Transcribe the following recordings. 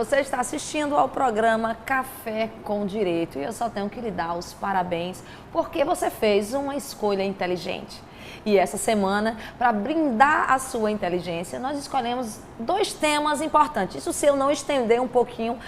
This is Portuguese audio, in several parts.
você está assistindo ao programa Café com Direito e eu só tenho que lhe dar os parabéns porque você fez uma escolha inteligente. E essa semana, para brindar a sua inteligência, nós escolhemos 2 temas importantes. Isso se eu não estender um pouquinho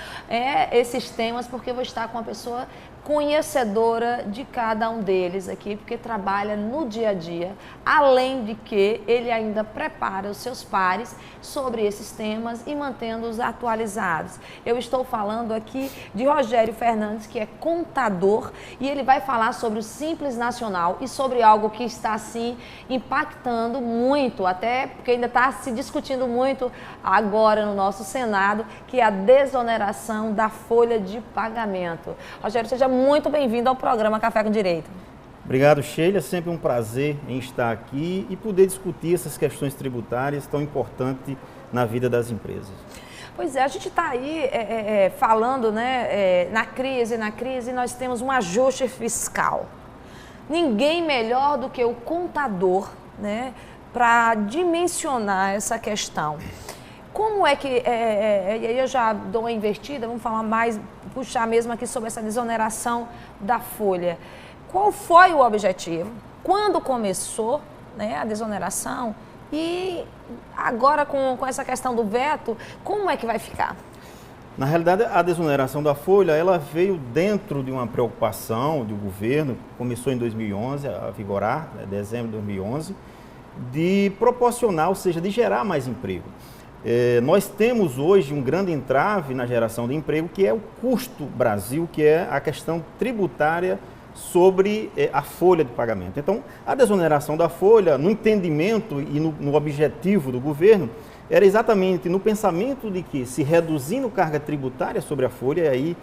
esses temas, porque eu vou estar com uma pessoa conhecedora de cada um deles aqui, porque trabalha no dia a dia, além de que ele ainda prepara os seus pares sobre esses temas e mantendo-os atualizados. Eu estou falando aqui de Rogério Fernandes, que é contador, e ele vai falar sobre o Simples Nacional e sobre algo que está, assim, impactando muito, até porque ainda está se discutindo muito agora no nosso Senado, que é a desoneração da folha de pagamento. Rogério, seja muito bem-vindo ao programa Café com Direito. Obrigado, Sheila. É sempre um prazer em estar aqui e poder discutir essas questões tributárias tão importantes na vida das empresas. Pois é, a gente está aí falando, né, na crise, nós temos um ajuste fiscal. Ninguém melhor do que o contador, né, para dimensionar essa questão. Como é que, eu já dou uma invertida, vamos falar mais, puxar mesmo aqui sobre essa desoneração da folha. Qual foi o objetivo? Quando começou, né, a desoneração? E agora com essa questão do veto, como é que vai ficar? Na realidade, a desoneração da folha, ela veio dentro de uma preocupação do governo, começou em 2011 a vigorar, né, dezembro de 2011, de proporcionar, ou seja, de gerar mais emprego. Nós temos hoje um grande entrave na geração de emprego, que é o custo Brasil, que é a questão tributária sobre a folha de pagamento. Então, a desoneração da folha, no entendimento e no objetivo do governo, era exatamente no pensamento de que, se reduzindo carga tributária sobre a folha, e aí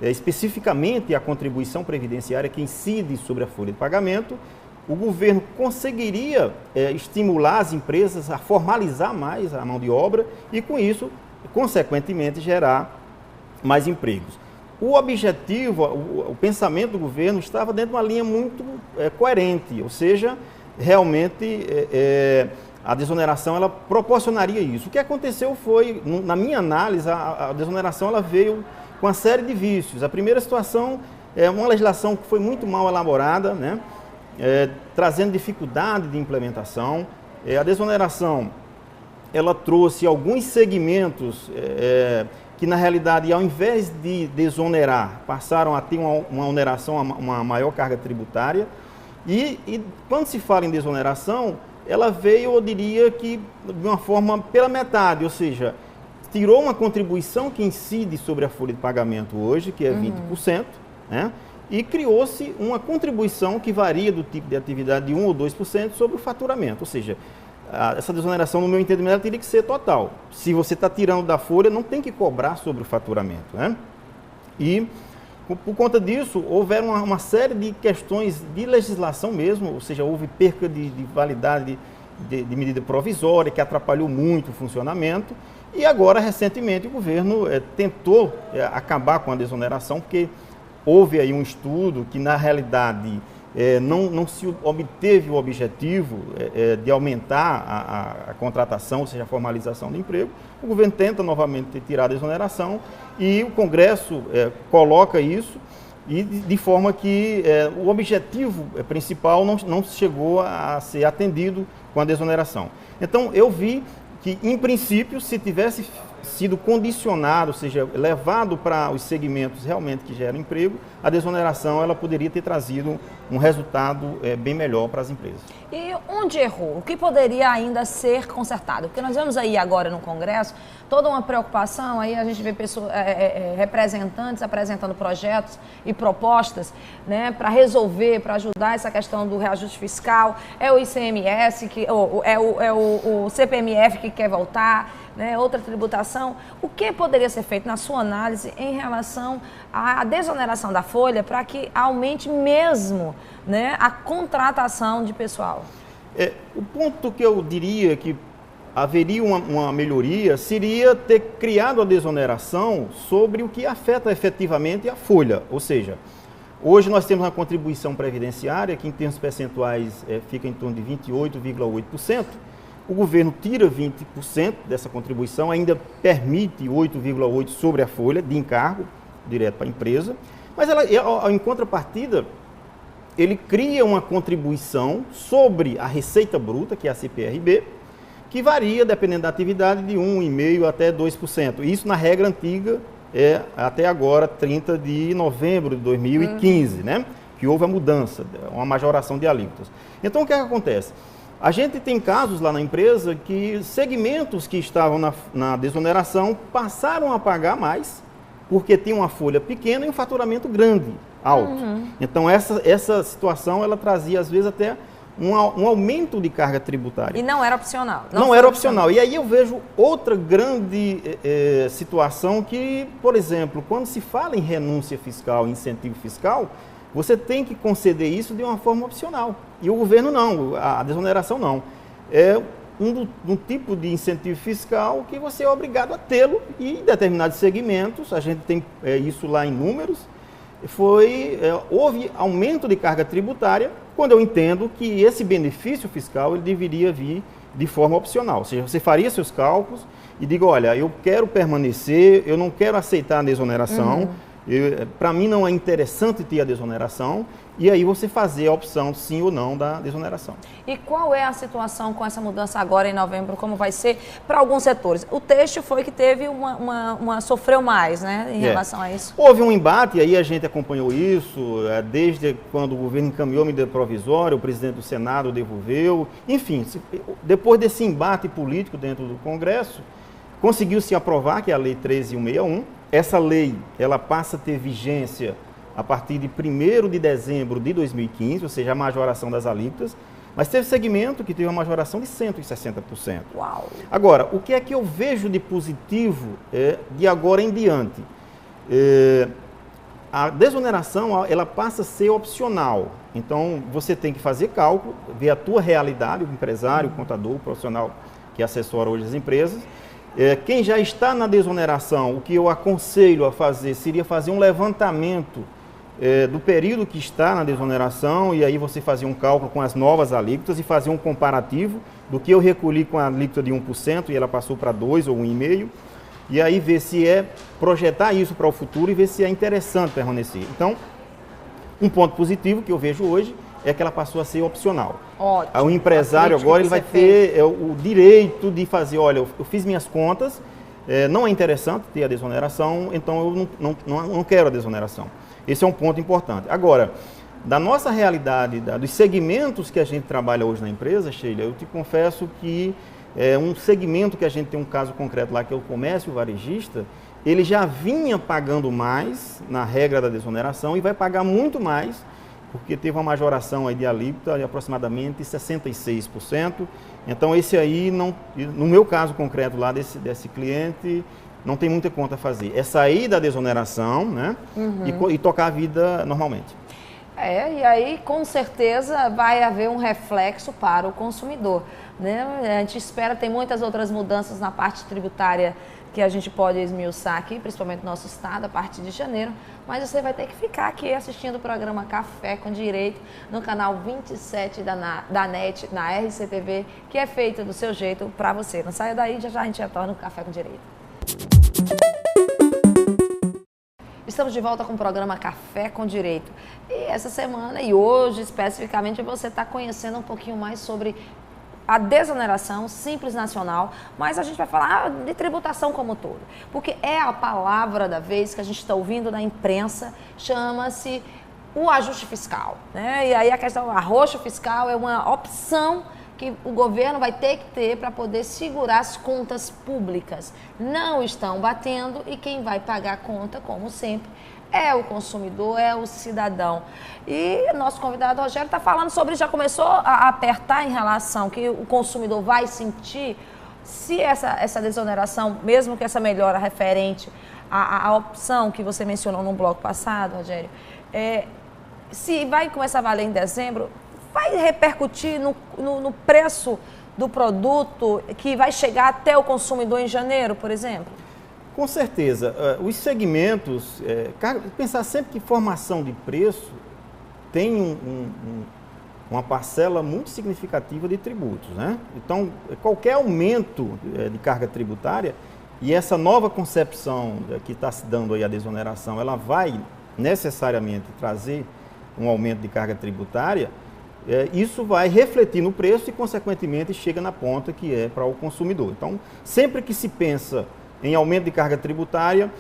especificamente a contribuição previdenciária que incide sobre a folha de pagamento, o governo conseguiria estimular as empresas a formalizar mais a mão de obra e, com isso, consequentemente, gerar mais empregos. O objetivo, o pensamento do governo estava dentro de uma linha muito coerente, ou seja, realmente a desoneração ela proporcionaria isso. O que aconteceu foi, na minha análise, a desoneração ela veio com uma série de vícios. A primeira situação é uma legislação que foi muito mal elaborada, né? Trazendo dificuldade de implementação. A desoneração ela trouxe alguns segmentos que, na realidade, ao invés de desonerar, passaram a ter uma oneração, uma maior carga tributária. E quando se fala em desoneração, ela veio, eu diria que, de uma forma pela metade, ou seja, tirou uma contribuição que incide sobre a folha de pagamento hoje, que é 20%, né? E criou-se uma contribuição que varia do tipo de atividade de 1 ou 2% sobre o faturamento. Ou seja, essa desoneração, no meu entendimento, ela teria que ser total. Se você está tirando da folha, não tem que cobrar sobre o faturamento, né? E, por conta disso, houveram uma série de questões de legislação mesmo, ou seja, houve perca de validade de medida provisória, que atrapalhou muito o funcionamento. E agora, recentemente, o governo tentou acabar com a desoneração, porque houve aí um estudo que, na realidade, não se obteve o objetivo de aumentar a contratação, ou seja, a formalização do emprego. O governo tenta novamente tirar a desoneração e o Congresso coloca isso e de forma que o objetivo principal não chegou a ser atendido com a desoneração. Então, eu vi que, em princípio, se tivesse sido condicionado, ou seja, levado para os segmentos realmente que geram emprego, a desoneração ela poderia ter trazido um resultado bem melhor para as empresas. E onde errou? O que poderia ainda ser consertado? Porque nós vemos aí agora no Congresso toda uma preocupação, aí a gente vê pessoas, representantes apresentando projetos e propostas, né, para resolver, para ajudar essa questão do reajuste fiscal. É o ICMS, o CPMF que quer voltar, né, outra tributação. O que poderia ser feito, na sua análise, em relação à desoneração da folha para que aumente mesmo, né, a contratação de pessoal? O ponto que eu diria que haveria uma melhoria seria ter criado a desoneração sobre o que afeta efetivamente a folha. Ou seja, hoje nós temos uma contribuição previdenciária que, em termos percentuais, fica em torno de 28,8%, o governo tira 20% dessa contribuição, ainda permite 8,8% sobre a folha de encargo direto para a empresa, mas em contrapartida, ele cria uma contribuição sobre a receita bruta, que é a CPRB, que varia, dependendo da atividade, de 1,5% até 2%. Isso na regra antiga, até agora, 30 de novembro de 2015, né? Que houve a mudança, uma majoração de alíquotas. Então, o que acontece? A gente tem casos lá na empresa que segmentos que estavam na desoneração passaram a pagar mais, porque tinham uma folha pequena e um faturamento grande, alto. Então, essa situação, ela trazia, às vezes, até um aumento de carga tributária. E não era opcional. Não era opcional. E aí eu vejo outra grande situação que, por exemplo, quando se fala em renúncia fiscal, incentivo fiscal, você tem que conceder isso de uma forma opcional. E o governo não, a desoneração não. É um tipo de incentivo fiscal que você é obrigado a tê-lo e em determinados segmentos, a gente tem isso lá em números, houve aumento de carga tributária quando eu entendo que esse benefício fiscal ele deveria vir de forma opcional. Ou seja, você faria seus cálculos e diga, olha, eu quero permanecer, eu não quero aceitar a desoneração, para mim não é interessante ter a desoneração, e aí você fazer a opção sim ou não da desoneração. E qual é a situação com essa mudança agora em novembro, como vai ser para alguns setores? O texto foi que teve sofreu mais, né, em relação a isso? Houve um embate, aí a gente acompanhou isso, desde quando o governo encaminhou a medida provisória, o presidente do Senado devolveu, enfim, depois desse embate político dentro do Congresso, conseguiu-se aprovar, que é a Lei 13.161. Essa lei, ela passa a ter vigência a partir de 1º de dezembro de 2015, ou seja, a majoração das alíquotas, mas teve segmento que teve uma majoração de 160%. Uau! Agora, o que é que eu vejo de positivo de agora em diante? A desoneração, ela passa a ser opcional. Então, você tem que fazer cálculo, ver a tua realidade, o empresário, o contador, o profissional que assessora hoje as empresas. Quem já está na desoneração, o que eu aconselho a fazer seria fazer um levantamento do período que está na desoneração e aí você fazer um cálculo com as novas alíquotas e fazer um comparativo do que eu recolhi com a alíquota de 1% e ela passou para 2% ou 1,5%, e aí ver se projetar isso para o futuro e ver se é interessante permanecer. Então, um ponto positivo que eu vejo hoje é que ela passou a ser opcional. Ótimo. O empresário agora ele vai ter o direito de fazer, olha, eu fiz minhas contas, não é interessante ter a desoneração, então eu não quero a desoneração. Esse é um ponto importante. Agora, da nossa realidade, dos segmentos que a gente trabalha hoje na empresa, Sheila, eu te confesso que um segmento que a gente tem um caso concreto lá, que é o comércio varejista, ele já vinha pagando mais na regra da desoneração e vai pagar muito mais, porque teve uma majoração aí de alíquota de aproximadamente 66%. Então, esse aí, no meu caso concreto lá desse cliente, não tem muita conta a fazer. É sair da desoneração, né? E tocar a vida normalmente. E aí, com certeza, vai haver um reflexo para o consumidor, né? A gente espera, tem muitas outras mudanças na parte tributária que a gente pode esmiuçar aqui, principalmente no nosso estado, a partir de janeiro, mas você vai ter que ficar aqui assistindo o programa Café com Direito no canal 27 da NET, na RCTV, que é feito do seu jeito para você. Não saia daí, já a gente retorna no Café com Direito. Estamos de volta com o programa Café com Direito. E essa semana e hoje, especificamente, você está conhecendo um pouquinho mais sobre a desoneração Simples Nacional, mas a gente vai falar de tributação como um todo, porque é a palavra da vez que a gente está ouvindo na imprensa, chama-se o ajuste fiscal, né? E aí a questão, arroxo fiscal é uma opção que o governo vai ter que ter para poder segurar as contas públicas. Não estão batendo e quem vai pagar a conta, como sempre, é o consumidor, é o cidadão. E nosso convidado Rogério está falando sobre, já começou a apertar em relação que o consumidor vai sentir se essa desoneração, mesmo que essa melhora referente à opção que você mencionou no bloco passado, Rogério, se vai começar a valer em dezembro, vai repercutir no preço do produto que vai chegar até o consumidor em janeiro, por exemplo? Com certeza. Os segmentos, pensar sempre que formação de preço tem uma parcela muito significativa de tributos, né? Então, qualquer aumento de carga tributária, e essa nova concepção que está se dando aí a desoneração, ela vai necessariamente trazer um aumento de carga tributária, isso vai refletir no preço e, consequentemente, chega na ponta que é para o consumidor. Então, sempre que se pensa em aumento de carga tributária,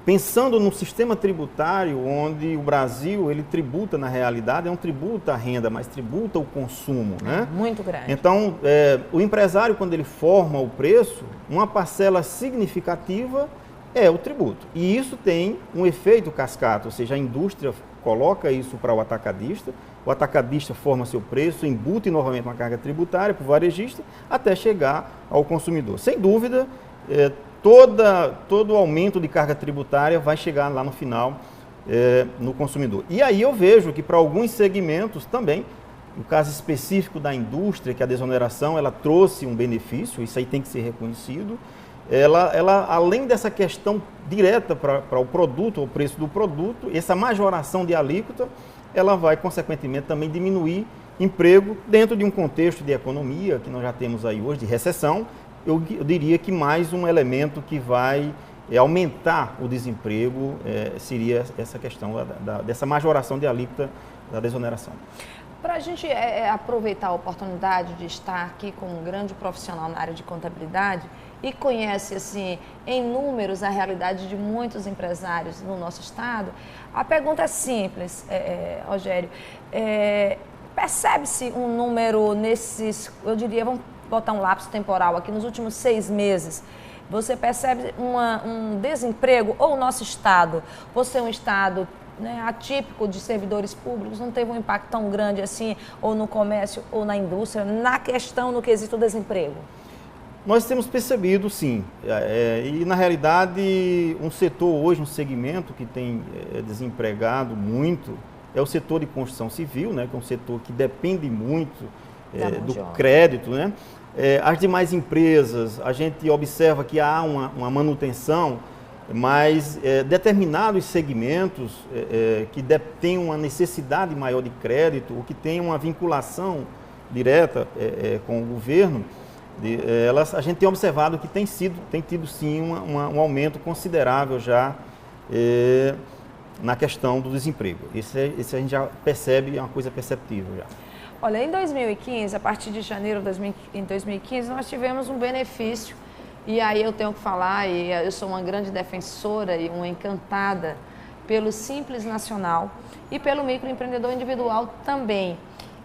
pensando num sistema tributário onde o Brasil, ele tributa na realidade, não tributa a renda, mas tributa o consumo, né? Muito grande. Então, o empresário, quando ele forma o preço, uma parcela significativa é o tributo. E isso tem um efeito cascata, ou seja, a indústria coloca isso para o atacadista forma seu preço, embute novamente uma carga tributária para o varejista, até chegar ao consumidor. Sem dúvida, todo aumento de carga tributária vai chegar lá no final no consumidor. E aí eu vejo que para alguns segmentos também, no caso específico da indústria, que a desoneração ela trouxe um benefício, isso aí tem que ser reconhecido, ela além dessa questão direta para o produto, o preço do produto, essa majoração de alíquota, ela vai consequentemente também diminuir emprego dentro de um contexto de economia que nós já temos aí hoje, de recessão. Eu diria que mais um elemento que vai aumentar o desemprego seria essa questão dessa majoração de alíquota da desoneração. Para a gente aproveitar a oportunidade de estar aqui com um grande profissional na área de contabilidade e conhece assim, em números a realidade de muitos empresários no nosso estado, a pergunta é simples, Rogério. Percebe-se um número nesses, eu diria, vamos botar um lapso temporal aqui, nos últimos 6 meses, você percebe um desemprego, ou o nosso estado, por ser um estado atípico de servidores públicos, não teve um impacto tão grande assim, ou no comércio, ou na indústria, na questão, no quesito desemprego? Nós temos percebido, sim, e na realidade um setor hoje, um segmento que tem desempregado muito, é o setor de construção civil, né, que é um setor que depende muito do crédito, né? As demais empresas, a gente observa que há uma manutenção, mas determinados segmentos que têm uma necessidade maior de crédito, ou que têm uma vinculação direta com o governo, a gente tem observado que tem tido sim um aumento considerável já na questão do desemprego. Isso a gente já percebe, é uma coisa perceptível já. Olha, em 2015, a partir de janeiro de 2015, nós tivemos um benefício, e aí eu tenho que falar, e eu sou uma grande defensora e uma encantada pelo Simples Nacional e pelo microempreendedor individual também.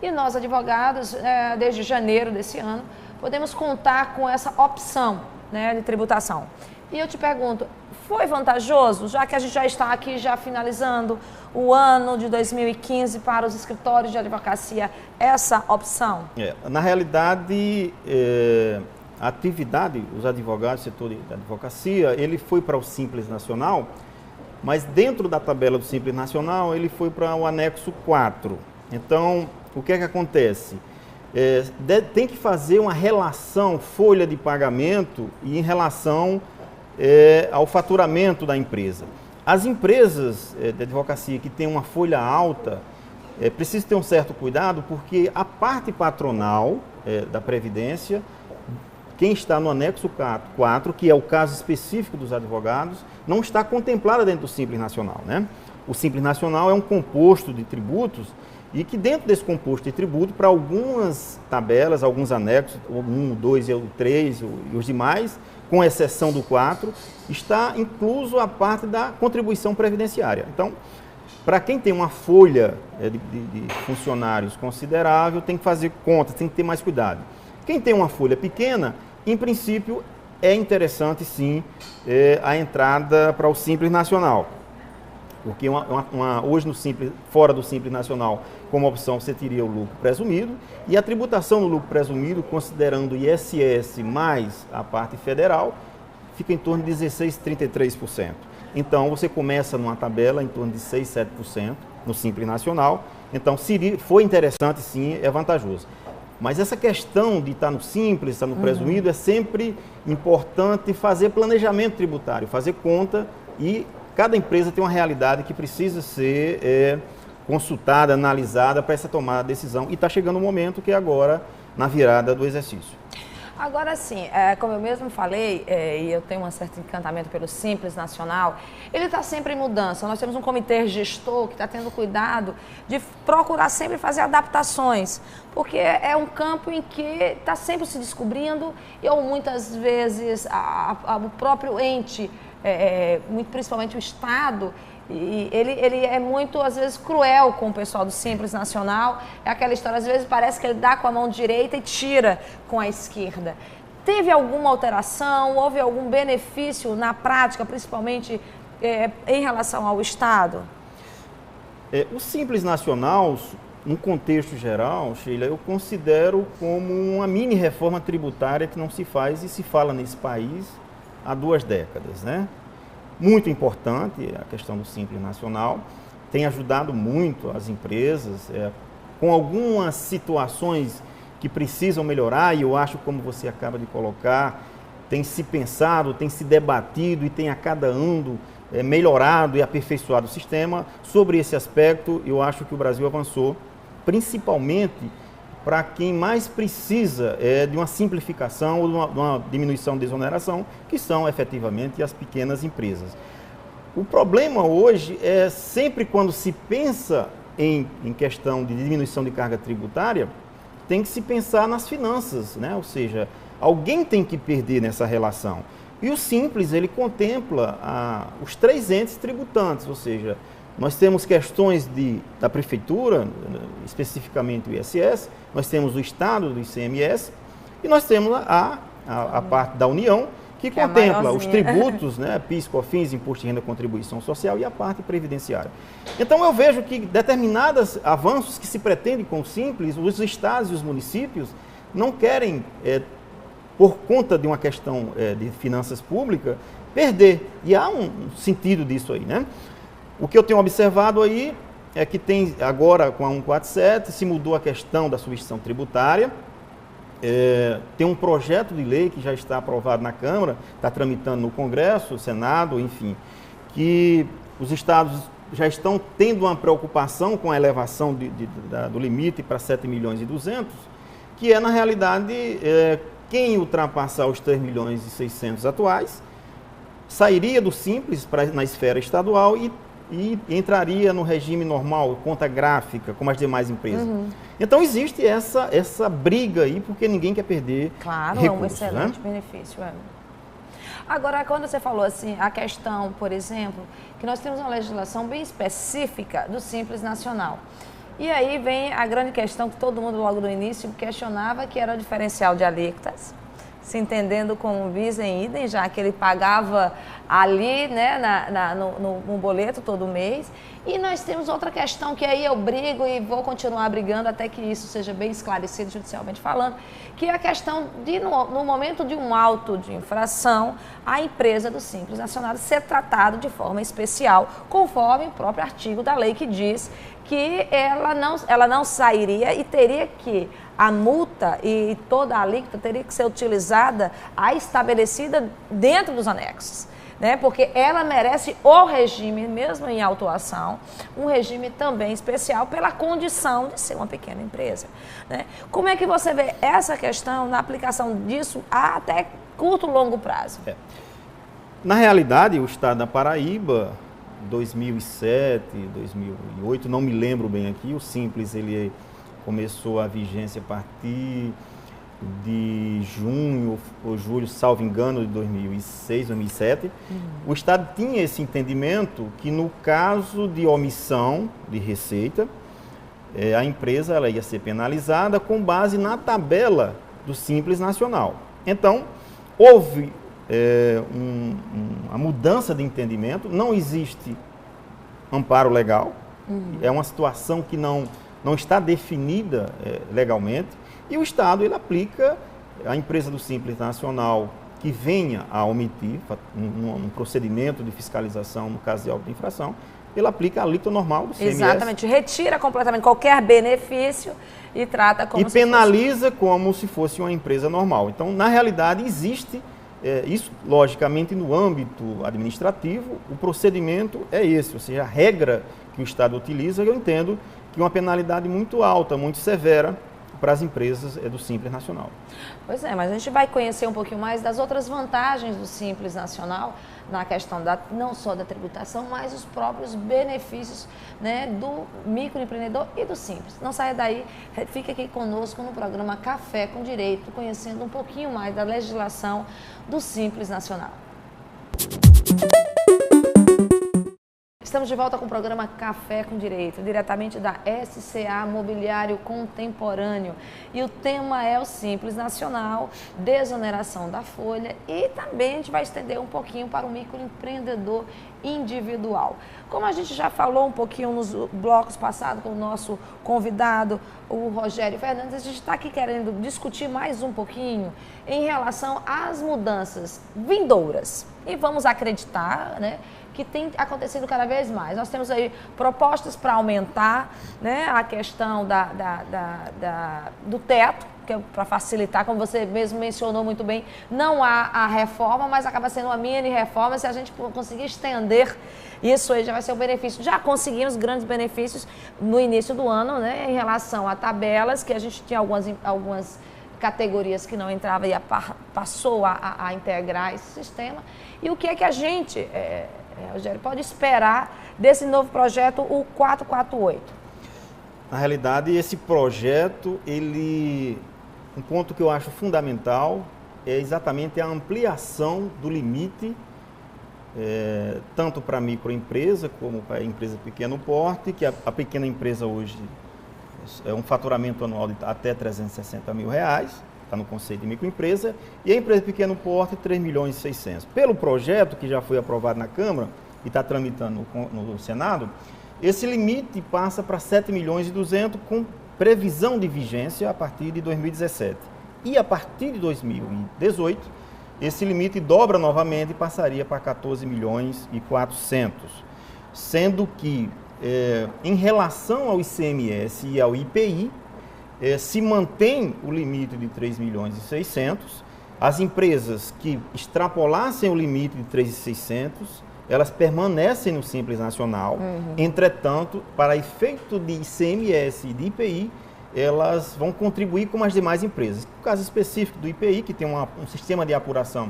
E nós, advogados, desde janeiro desse ano, podemos contar com essa opção de tributação. E eu te pergunto, foi vantajoso, já que a gente já está aqui já finalizando o ano de 2015 para os escritórios de advocacia, essa opção? Na realidade, a atividade, os advogados, o setor de advocacia, ele foi para o Simples Nacional, mas dentro da tabela do Simples Nacional, ele foi para o anexo 4. Então, o que é que acontece? Tem que fazer uma relação, folha de pagamento e em relação ao faturamento da empresa. As empresas de advocacia que têm uma folha alta, precisam ter um certo cuidado, porque a parte patronal da Previdência, quem está no anexo 4, que é o caso específico dos advogados, não está contemplada dentro do Simples Nacional, né? O Simples Nacional é um composto de tributos e que dentro desse composto de tributo, para algumas tabelas, alguns anexos, o 1, o 2 e o 3 e os demais, com exceção do 4, está incluso a parte da contribuição previdenciária. Então, para quem tem uma folha de funcionários considerável, tem que fazer conta, tem que ter mais cuidado. Quem tem uma folha pequena, em princípio, é interessante sim a entrada para o Simples Nacional. Porque hoje, fora do Simples Nacional, como opção, você teria o lucro presumido, e a tributação no lucro presumido, considerando o ISS mais a parte federal, fica em torno de 16,33%. Então, você começa numa tabela em torno de 6, 7% no Simples Nacional. Então, se foi interessante, sim, é vantajoso. Mas essa questão de estar no Simples, estar no presumido, é sempre importante fazer planejamento tributário, fazer conta, e cada empresa tem uma realidade que precisa ser consultada, analisada para essa tomada de decisão. E está chegando o momento que é agora, na virada do exercício. Agora sim, como eu mesmo falei, e eu tenho um certo encantamento pelo Simples Nacional, ele está sempre em mudança. Nós temos um comitê gestor que está tendo cuidado de procurar sempre fazer adaptações, porque é um campo em que está sempre se descobrindo, ou muitas vezes o próprio ente, muito principalmente o Estado, e ele é muito, às vezes, cruel com o pessoal do Simples Nacional. É aquela história, às vezes parece que ele dá com a mão direita e tira com a esquerda. Teve alguma alteração? Houve algum benefício na prática, principalmente em relação ao Estado? O Simples Nacional, no contexto geral, Sheila, eu considero como uma mini reforma tributária que não se faz e se fala nesse país há 2 décadas, né? Muito importante a questão do Simples Nacional, tem ajudado muito as empresas, com algumas situações que precisam melhorar, e eu acho, como você acaba de colocar, tem se pensado, tem se debatido e tem a cada ano melhorado e aperfeiçoado o sistema. Sobre esse aspecto, eu acho que o Brasil avançou, principalmente para quem mais precisa de uma simplificação ou de uma diminuição de desoneração, que são efetivamente as pequenas empresas. O problema hoje é sempre quando se pensa em questão de diminuição de carga tributária, tem que se pensar nas finanças, né? Ou seja, alguém tem que perder nessa relação. E o Simples, ele contempla os 3 entes tributantes, ou seja, nós temos questões da Prefeitura, especificamente o ISS, nós temos o Estado, do ICMS, e nós temos a parte da União, que contempla os tributos, né, PIS, COFINS, Imposto de Renda, Contribuição Social e a parte previdenciária. Então eu vejo que determinados avanços que se pretendem com o Simples, os estados e os municípios não querem, por conta de uma questão de finanças públicas, perder. E há um sentido disso aí, né? O que eu tenho observado aí é que tem agora com a 147, se mudou a questão da substituição tributária, tem um projeto de lei que já está aprovado na Câmara, está tramitando no Congresso, Senado, enfim, que os estados já estão tendo uma preocupação com a elevação do limite para 7 milhões e 200, que na realidade, quem ultrapassar os 3 milhões e 600 atuais, sairia do Simples na esfera estadual e entraria no regime normal, conta gráfica, como as demais empresas. Então existe essa briga aí, porque ninguém quer perder recursos, é um excelente benefício. Agora, quando você falou assim, a questão, por exemplo, que nós temos uma legislação bem específica do Simples Nacional. E aí vem a grande questão que todo mundo logo no início questionava, que era o diferencial de alíquotas, se entendendo como bis em idem, já que ele pagava ali, né, no boleto todo mês. E nós temos outra questão que aí eu brigo e vou continuar brigando até que isso seja bem esclarecido judicialmente falando, que é a questão de, no momento de um auto de infração, a empresa do Simples Nacional ser tratada de forma especial, conforme o próprio artigo da lei que diz que ela não sairia e teria que, a multa e toda a alíquota teria que ser utilizada, estabelecida dentro dos anexos, né? Porque ela merece o regime, mesmo em autuação, um regime também especial pela condição de ser uma pequena empresa, né? Como é que você vê essa questão na aplicação disso a até curto e longo prazo? Na realidade, o Estado da Paraíba, 2007, 2008, não me lembro bem aqui, o Simples ele começou a vigência a partir de junho ou julho, salvo engano, de 2006, 2007. O Estado tinha esse entendimento que no caso de omissão de receita, a empresa ela ia ser penalizada com base na tabela do Simples Nacional. Então, houve uma mudança de entendimento, não existe amparo legal, é uma situação que não está definida legalmente, e o Estado ele aplica a empresa do Simples Nacional que venha a omitir um procedimento de fiscalização no caso de auto de infração, ele aplica a alíquota normal do CMS. Exatamente, retira completamente qualquer benefício e trata como e penaliza como se fosse uma empresa normal. Então, na realidade, existe isso, logicamente, no âmbito administrativo, o procedimento é esse, ou seja, a regra que o Estado utiliza, eu entendo que uma penalidade muito alta, muito severa para as empresas do Simples Nacional. Pois é, mas a gente vai conhecer um pouquinho mais das outras vantagens do Simples Nacional na questão não só da tributação, mas os próprios benefícios, né, do microempreendedor e do Simples. Não saia daí, fique aqui conosco no programa Café com Direito, conhecendo um pouquinho mais da legislação do Simples Nacional. Estamos de volta com o programa Café com Direito, diretamente da SCA Mobiliário Contemporâneo. E o tema é o Simples Nacional, desoneração da folha, e também a gente vai estender um pouquinho para o microempreendedor individual. Como a gente já falou um pouquinho nos blocos passados com o nosso convidado, o Rogério Fernandes, a gente está aqui querendo discutir mais um pouquinho em relação às mudanças vindouras. E vamos acreditar, né, que tem acontecido cada vez mais. Nós temos aí propostas para aumentar, né, a questão do teto, que é para facilitar, como você mesmo mencionou muito bem, não há a reforma, mas acaba sendo uma mini reforma. Se a gente conseguir estender isso aí, já vai ser um benefício. Já conseguimos grandes benefícios no início do ano, né, em relação a tabelas, que a gente tinha algumas categorias que não entravam e passou a integrar esse sistema. E o que é que a gente, Rogério, pode esperar desse novo projeto, o 448? Na realidade, esse projeto, um ponto que eu acho fundamental é exatamente a ampliação do limite, tanto para a microempresa como para a empresa pequeno porte, que a pequena empresa hoje é um faturamento anual de até R$360 mil, está no conceito de microempresa, e a empresa de pequeno porte, 3.600.000. Pelo projeto que já foi aprovado na Câmara e está tramitando no Senado, esse limite passa para 7.200.000 com previsão de vigência a partir de 2017. E a partir de 2018, esse limite dobra novamente e passaria para 14.400.000, sendo que em relação ao ICMS e ao IPI, se mantém o limite de 3.600.000. As empresas que extrapolassem o limite de 3.600.000, elas permanecem no Simples Nacional. Entretanto, para efeito de ICMS e de IPI, elas vão contribuir com as demais empresas. No caso específico do IPI, que tem um sistema de apuração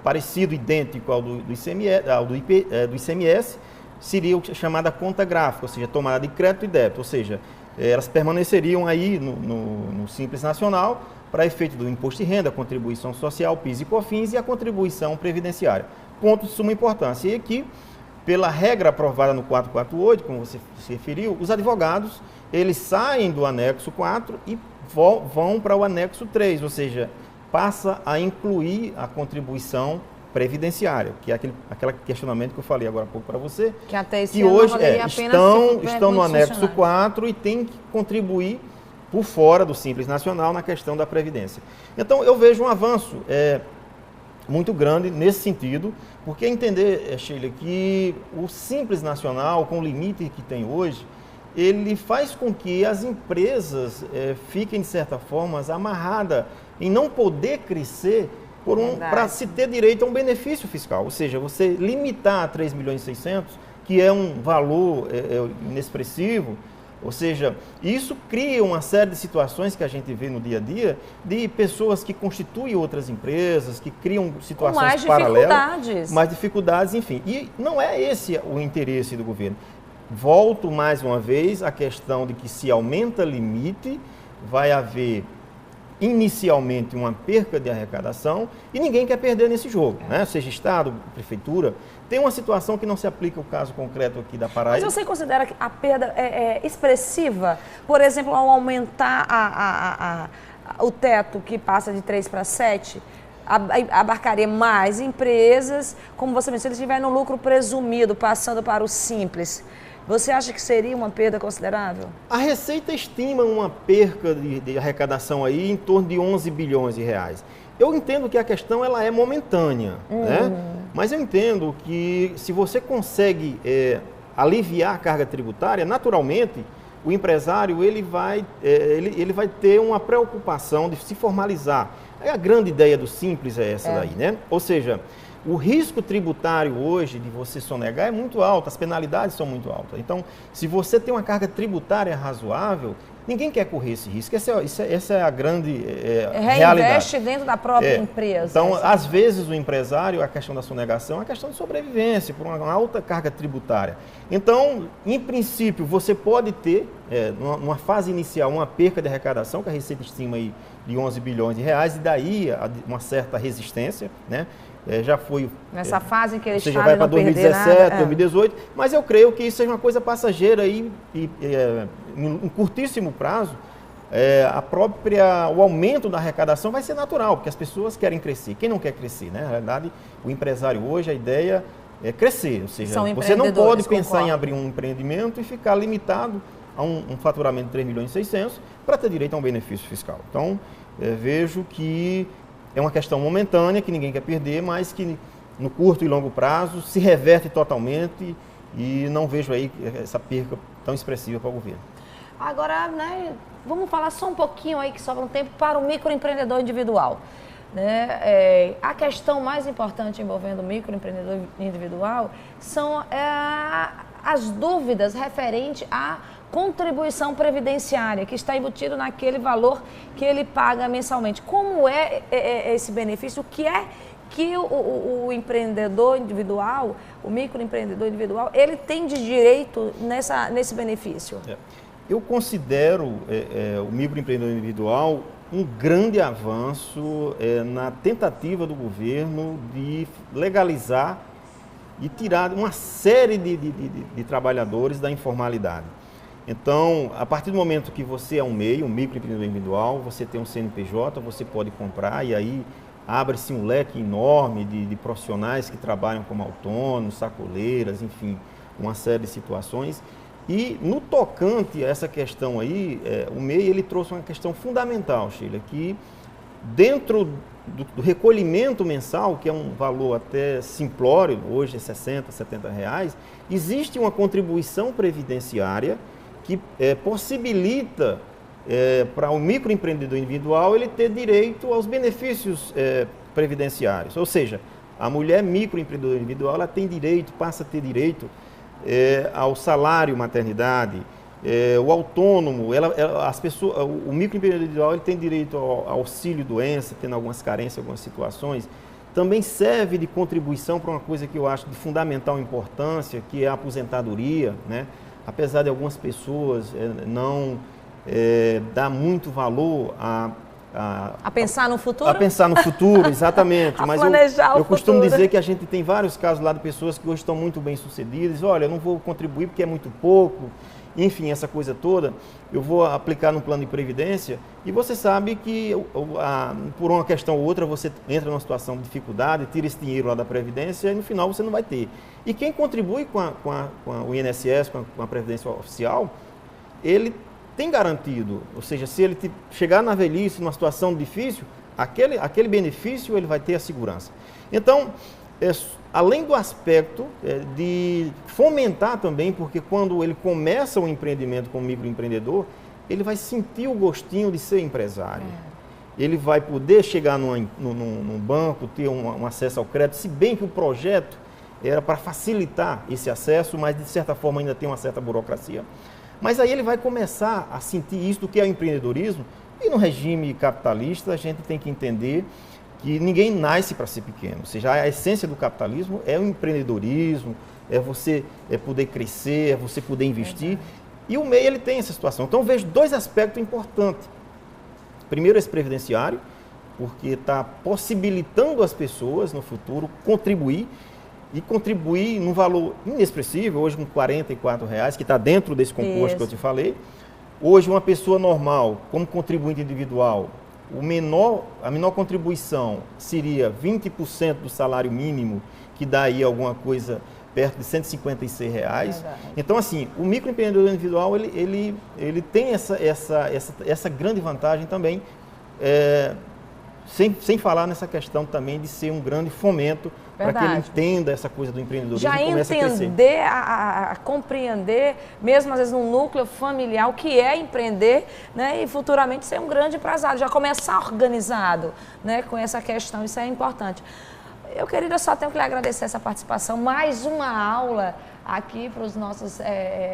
parecido, idêntico ao do ICMS, seria a chamada conta gráfica, ou seja, tomada de crédito e débito, ou seja, elas permaneceriam aí no Simples Nacional para efeito do imposto de renda, contribuição social, PIS e COFINS e a contribuição previdenciária. Ponto de suma importância. E aqui, pela regra aprovada no 448, como você se referiu, os advogados, eles saem do anexo 4 e vão para o anexo 3, ou seja, passa a incluir a contribuição previdenciária, que é aquele questionamento que eu falei agora há pouco para você, que até esse que ano hoje estão no anexo 4 e tem que contribuir por fora do Simples Nacional na questão da Previdência. Então, eu vejo um avanço muito grande nesse sentido, porque entender, Sheila, que o Simples Nacional, com o limite que tem hoje, ele faz com que as empresas fiquem, de certa forma, amarradas em não poder crescer para se ter direito a um benefício fiscal. Ou seja, você limitar a 3.600.000, que é um valor inexpressivo, ou seja, isso cria uma série de situações que a gente vê no dia a dia, de pessoas que constituem outras empresas, que criam situações paralelas, mais dificuldades, enfim. E não é esse o interesse do governo. Volto mais uma vez à questão de que se aumenta limite, vai haver inicialmente uma perca de arrecadação e ninguém quer perder nesse jogo, né? Seja Estado, Prefeitura. Tem uma situação que não se aplica o caso concreto aqui da Paraíba. Mas você considera que a perda é expressiva? Por exemplo, ao aumentar o teto que passa de 3 para 7, abarcaria mais empresas, como você mencionou, se estiver no lucro presumido, passando para o Simples. Você acha que seria uma perda considerável? A Receita estima uma perca de arrecadação aí em torno de 11 bilhões de reais. Eu entendo que a questão ela é momentânea, né? Mas eu entendo que se você consegue aliviar a carga tributária, naturalmente o empresário ele vai ter uma preocupação de se formalizar. A grande ideia do Simples é essa daí, né? Ou seja, o risco tributário hoje de você sonegar é muito alto, as penalidades são muito altas. Então, se você tem uma carga tributária razoável, ninguém quer correr esse risco. Essa é a grande realidade. Reinveste dentro da própria empresa. Então, às vezes, o empresário, a questão da sonegação é uma questão de sobrevivência, por uma alta carga tributária. Então, em princípio, você pode ter, numa fase inicial, uma perca de arrecadação, que a Receita estima aí de 11 bilhões de reais, e daí uma certa resistência, né? Já foi... Nessa fase em que eles já vai para 2017, 2018, mas eu creio que isso seja uma coisa passageira e em curtíssimo prazo, o aumento da arrecadação vai ser natural, porque as pessoas querem crescer. Quem não quer crescer, né? Na realidade, o empresário hoje, a ideia é crescer, ou seja, você não pode pensar em abrir um empreendimento e ficar limitado a um faturamento de 3 milhões e 600 para ter direito a um benefício fiscal. Então, vejo que é uma questão momentânea, que ninguém quer perder, mas que no curto e longo prazo se reverte totalmente e não vejo aí essa perca tão expressiva para o governo. Agora, né, vamos falar só um pouquinho aí, que sobra um tempo, para o microempreendedor individual. Né? A questão mais importante envolvendo o microempreendedor individual são as dúvidas referentes à contribuição previdenciária, que está embutido naquele valor que ele paga mensalmente. Como é esse benefício? O que é que o empreendedor individual, o microempreendedor individual, ele tem de direito nesse benefício? Eu considero o microempreendedor individual um grande avanço na tentativa do governo de legalizar e tirar uma série de trabalhadores da informalidade. Então, a partir do momento que você é um microempreendedor individual, você tem um CNPJ, você pode comprar e aí abre-se um leque enorme de profissionais que trabalham como autônomos, sacoleiras, enfim, uma série de situações. E no tocante a essa questão aí, o MEI ele trouxe uma questão fundamental, Sheila, que dentro do recolhimento mensal, que é um valor até simplório, hoje é 60, 70 reais, existe uma contribuição previdenciária que possibilita para o microempreendedor individual ele ter direito aos benefícios previdenciários. Ou seja, a mulher microempreendedora individual ela tem direito, passa a ter direito ao salário maternidade, o autônomo, o microempreendedor individual ele tem direito ao auxílio doença, tendo algumas carências, algumas situações. Também serve de contribuição para uma coisa que eu acho de fundamental importância, que é a aposentadoria, né? Apesar de algumas pessoas não dar muito valor a pensar no futuro? A pensar no futuro, exatamente. Mas eu costumo dizer que a gente tem vários casos lá de pessoas que hoje estão muito bem sucedidas. Olha, eu não vou contribuir porque é muito pouco. Enfim, essa coisa toda, eu vou aplicar no plano de previdência e você sabe que por uma questão ou outra você entra numa situação de dificuldade, tira esse dinheiro lá da previdência e no final você não vai ter. E quem contribui com o INSS, com a previdência oficial, ele tem garantido, ou seja, se ele chegar na velhice, numa situação difícil, aquele benefício ele vai ter a segurança. Então, além do aspecto de fomentar também, porque quando ele começa um empreendimento como microempreendedor, ele vai sentir o gostinho de ser empresário. Ele vai poder chegar num banco, ter um acesso ao crédito, se bem que o projeto era para facilitar esse acesso, mas de certa forma ainda tem uma certa burocracia. Mas aí ele vai começar a sentir isso do que é o empreendedorismo, e no regime capitalista a gente tem que entender que ninguém nasce para ser pequeno, ou seja, a essência do capitalismo é o empreendedorismo, é você poder crescer, é você poder investir, e o MEI ele tem essa situação. Então eu vejo dois aspectos importantes. Primeiro, esse previdenciário, porque está possibilitando as pessoas no futuro contribuir num valor inexpressivo, hoje com R$44, que está dentro desse composto que eu te falei. Hoje uma pessoa normal, como contribuinte individual, a menor contribuição seria 20% do salário mínimo, que dá aí alguma coisa perto de R$156. Então, assim, o microempreendedor individual, ele tem essa grande vantagem também, sem falar nessa questão também de ser um grande fomento para que ele entenda essa coisa do empreendedorismo e comece a crescer. Entender, a compreender, mesmo às vezes no núcleo familiar, o que é empreender, né, e futuramente ser um grande empresário, já começar organizado, né, com essa questão, isso é importante. Eu, querida, só tenho que lhe agradecer essa participação. Mais uma aula aqui para os nossos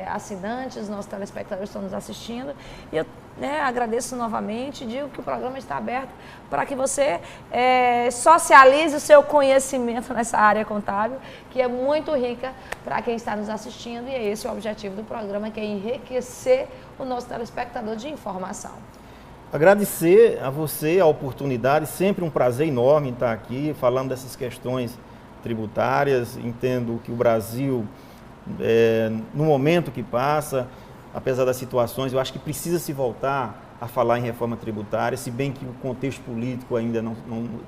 assinantes, nossos telespectadores que estão nos assistindo. E eu agradeço novamente, digo que o programa está aberto para que você socialize o seu conhecimento nessa área contábil, que é muito rica para quem está nos assistindo, e é esse o objetivo do programa, que é enriquecer o nosso telespectador de informação. Agradecer a você a oportunidade, sempre um prazer enorme estar aqui falando dessas questões tributárias. Entendo que o Brasil, no momento que passa, apesar das situações, eu acho que precisa se voltar a falar em reforma tributária, se bem que o contexto político ainda não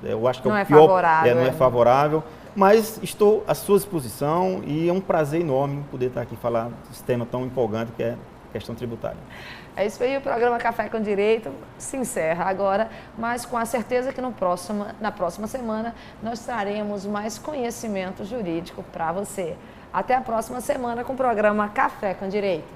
eu acho que não é o pior, favorável, não é favorável, mas estou à sua disposição e é um prazer enorme poder estar aqui falar desse tema tão empolgante que é a questão tributária. É isso aí, o programa Café com Direito se encerra agora, mas com a certeza que na próxima semana nós traremos mais conhecimento jurídico para você. Até a próxima semana com o programa Café com Direito.